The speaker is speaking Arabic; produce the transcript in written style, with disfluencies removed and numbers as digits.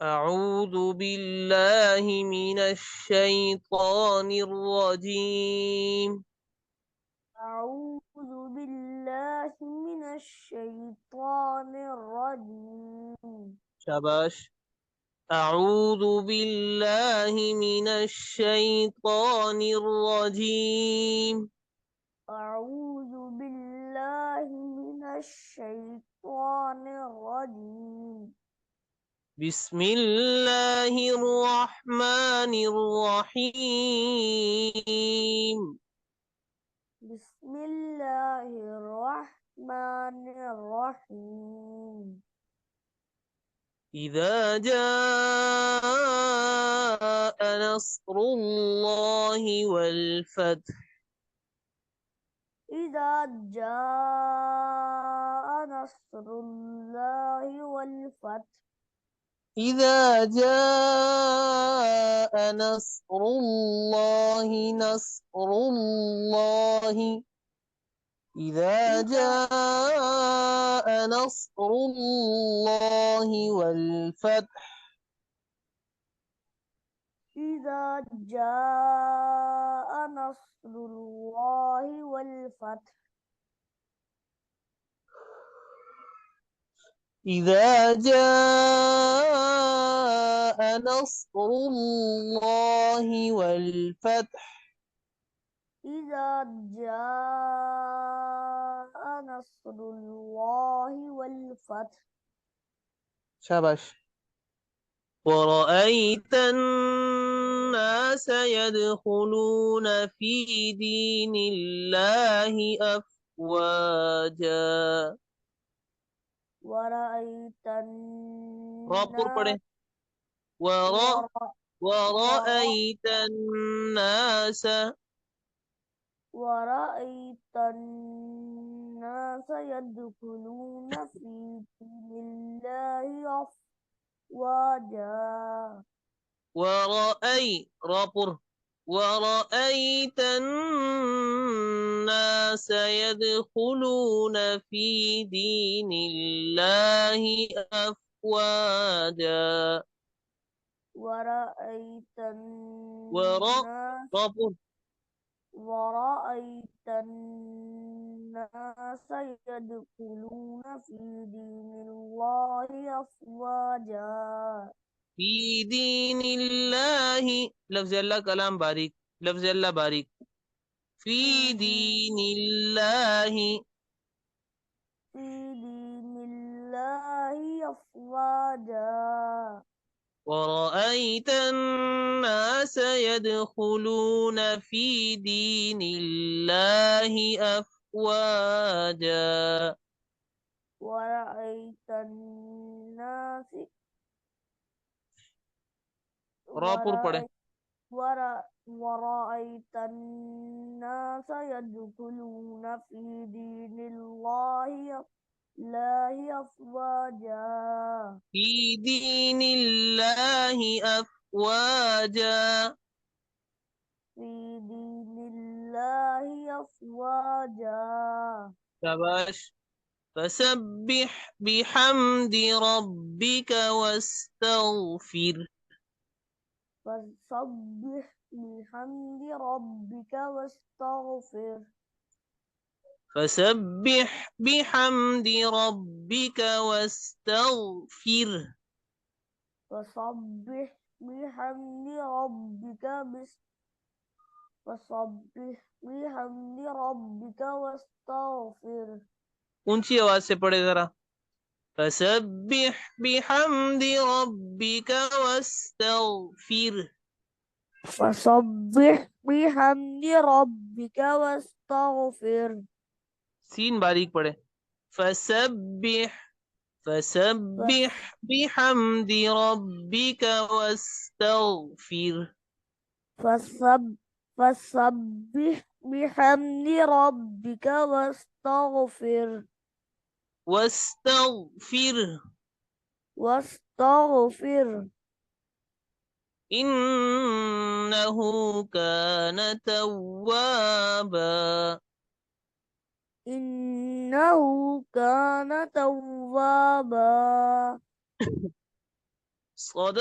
أعوذ بالله من الشيطان الرجيم. أعوذ بالله من الشيطان الرجيم. شباش. أعوذ بالله من الشيطان الرجيم. أعوذ بالله من الشيطان الرجيم. بسم الله الرحمن الرحيم. بسم الله الرحمن الرحيم. إذا جاء نصر الله والفتح. إذا جاء نصر الله والفتح. إذا جاء نصر الله إذا إذا جاء نصر الله والفتح. إذا جاء نصر الله والفتح. إذا جاء نصر الله والفتح. إذا جاء نصر الله والفتح. شاباش. ورأيت الناس يدخلون في دين الله أفواجا. ورأيت راپور الناس पढ़े. ور ور- ور- ورأيت الناس. ورأيت الناس يدخلون في دين الله أفواجا. راپور. ورأيت الناس يدخلون في دين الله أفواجا. ورأيت ورا الناس راپور. ورأيت الناس يدخلون في دين الله أفواجا. في دين الله. لفظ الله कलाम बारीक. लफ्ज अल्लाह बारीक. في في دين دين الله. في دين الله أفواجا. ورأيت الناس يدخلون في دين الله أفواجا. ورأيت الناس रापुर पढ़े. ورأيت ورأيت الناس يدخلون في دين الله أفواجا. في دين الله أفواجا. في دين الله أفواجا. شباش. فسبح بحمد ربك واستغفر. فسبح بحمد ربك واستغفر. فسبح بحمد ربك واستغفر. فسبح بحمد ربك فسبح بحمد ربك واستغفر. ऊंची आवाज से पढ़े जरा. فسبح بحمد ربك واستغفر. فسبح بحمد ربك واستغفر. सीन बारीक पढ़े. فسبح فس- فسبح بحمد ربك واستغفر. فسب فسبح بحمد ربك واستغفر. واستغفر. واستغفر. إنه كان توابا. إنه كان توابا. صدق